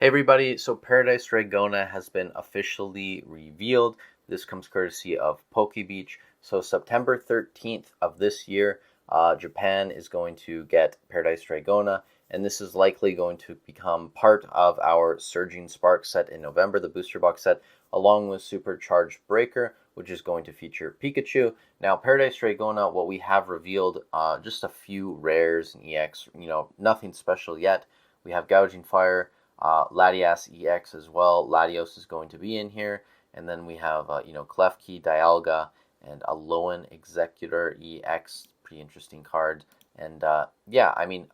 Hey everybody, so Paradise Dragona has been officially revealed. This comes courtesy of PokeBeach. So September 13th of this year, Japan is going to get Paradise Dragona, and this is likely going to become part of our Surging Spark set in November, the booster box set, along with Supercharged Breaker, which is going to feature Pikachu. Now, Paradise Dragona, what we have revealed, just a few rares and EX, nothing special yet. We have Gouging Fire, Latias EX as well. Latios is going to be in here. And then we have, Klefki, Dialga, and Alolan Executor EX. Pretty interesting card. And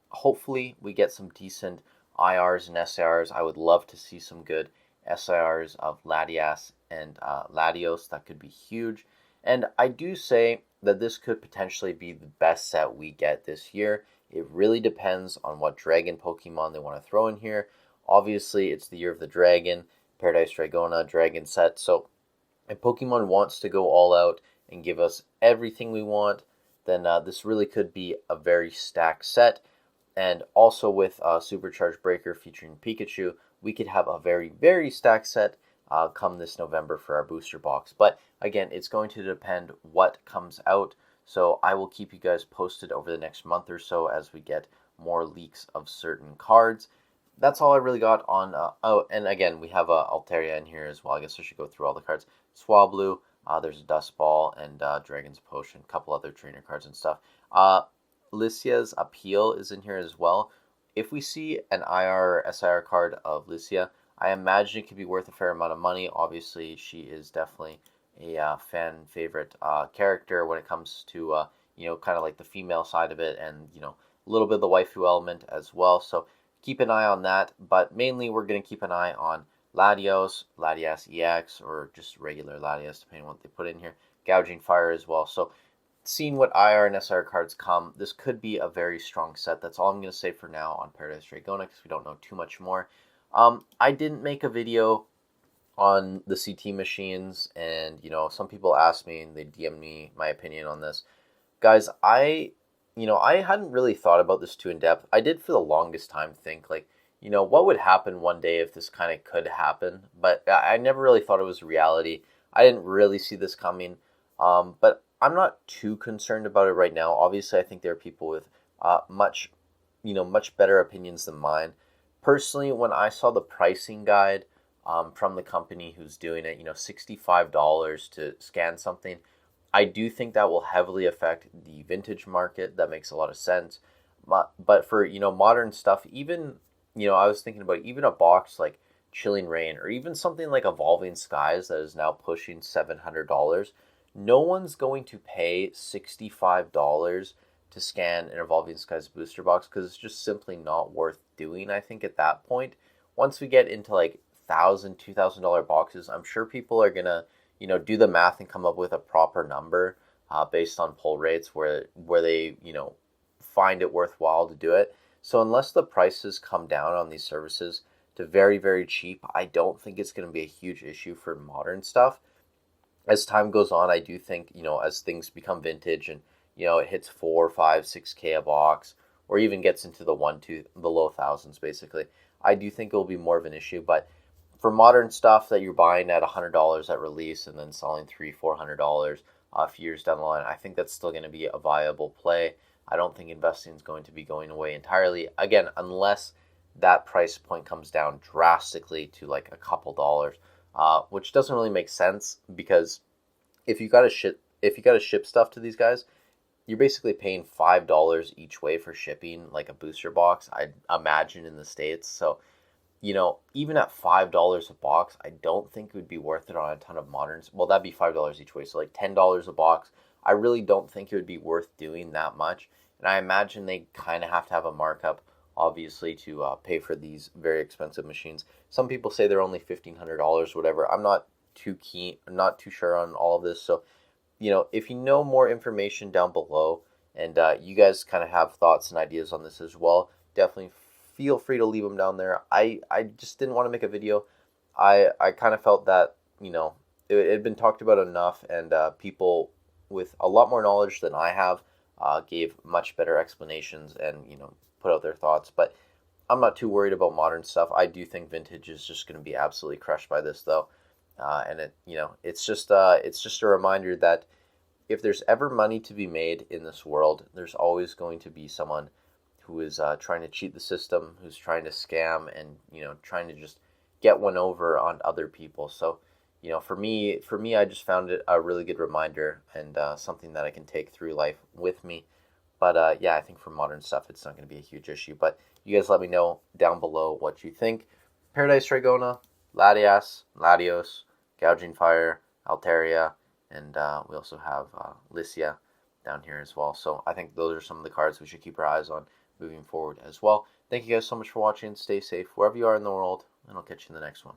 hopefully we get some decent IRs and SIRs. I would love to see some good SIRs of Latias and Latios. That could be huge. And I do say that this could potentially be the best set we get this year. It really depends on what dragon Pokemon they want to throw in here. Obviously, it's the year of the dragon, Paradise Dragona, dragon set. So if Pokemon wants to go all out and give us everything we want, then this really could be a very stacked set. And also with Supercharged Breaker featuring Pikachu, we could have a very, very stacked set come this November for our booster box. But again, it's going to depend what comes out. So I will keep you guys posted over the next month or so as we get more leaks of certain cards. That's all I really got on. And again, we have Altaria in here as well. I guess I should go through all the cards. Swablu, there's a Dust Ball, and Dragon's Potion, a couple other trainer cards and stuff. Lycia's Appeal is in here as well. If we see an IR or SIR card of Lycia, I imagine it could be worth a fair amount of money. Obviously, she is definitely a fan favorite character when it comes to, kind of like the female side of it and, a little bit of the waifu element as well. So keep an eye on that, but mainly we're going to keep an eye on Latios, Latias EX, or just regular Latias, depending on what they put in here. Gouging Fire as well. So seeing what IR and SR cards come, this could be a very strong set. That's all I'm going to say for now on Paradise Dragona, because we don't know too much more. I didn't make a video on the CT machines, and, some people asked me, and they DM me my opinion on this. Guys, I hadn't really thought about this too in depth. I did for the longest time think, what would happen one day if this kind of could happen? But I never really thought it was reality. I didn't really see this coming. But I'm not too concerned about it right now. Obviously, I think there are people with much better opinions than mine. Personally, when I saw the pricing guide from the company who's doing it, $65 to scan something, I do think that will heavily affect the vintage market. That makes a lot of sense. But for, modern stuff, even, I was thinking about even a box like Chilling Reign or even something like Evolving Skies that is now pushing $700. No one's going to pay $65 to scan an Evolving Skies booster box because it's just simply not worth doing, I think, at that point. Once we get into like $1,000, $2,000 boxes, I'm sure people are going to do the math and come up with a proper number based on pull rates where they, find it worthwhile to do it. So unless the prices come down on these services to very, very cheap, I don't think it's going to be a huge issue for modern stuff. As time goes on, I do think, as things become vintage and, it hits 4, 5, 6K a box, or even gets into the the low thousands, basically, I do think it will be more of an issue. But for modern stuff that you're buying at $100 at release and then selling $300-$400 a few years down the line, I think that's still going to be a viable play. I don't think investing is going to be going away entirely. Again, unless that price point comes down drastically to like a couple dollars, which doesn't really make sense because if you got to ship stuff to these guys, you're basically paying $5 each way for shipping like a booster box, I'd imagine, in the States. So even at $5 a box, I don't think it would be worth it on a ton of moderns. Well, that'd be $5 each way, so like $10 a box. I really don't think it would be worth doing that much. And I imagine they kind of have to have a markup, obviously, to pay for these very expensive machines. Some people say they're only $1,500, whatever. I'm not too sure on all of this. So, if you know more information down below, and you guys kind of have thoughts and ideas on this as well, definitely feel free to leave them down there. I just didn't want to make a video. I kind of felt that, it had been talked about enough, and people with a lot more knowledge than I have gave much better explanations and, put out their thoughts. But I'm not too worried about modern stuff. I do think vintage is just going to be absolutely crushed by this, though. And it's just a reminder that if there's ever money to be made in this world, there's always going to be someone who is trying to cheat the system, who's trying to scam, and trying to just get one over on other people. So, for me, I just found it a really good reminder and something that I can take through life with me. But yeah, I think for modern stuff, it's not going to be a huge issue. But you guys let me know down below what you think. Paradise Dragona, Latias, Latios, Gouging Fire, Altaria, and we also have Lycia down here as well. So I think those are some of the cards we should keep our eyes on moving forward as well. Thank you guys so much for watching. Stay safe wherever you are in the world, and I'll catch you in the next one.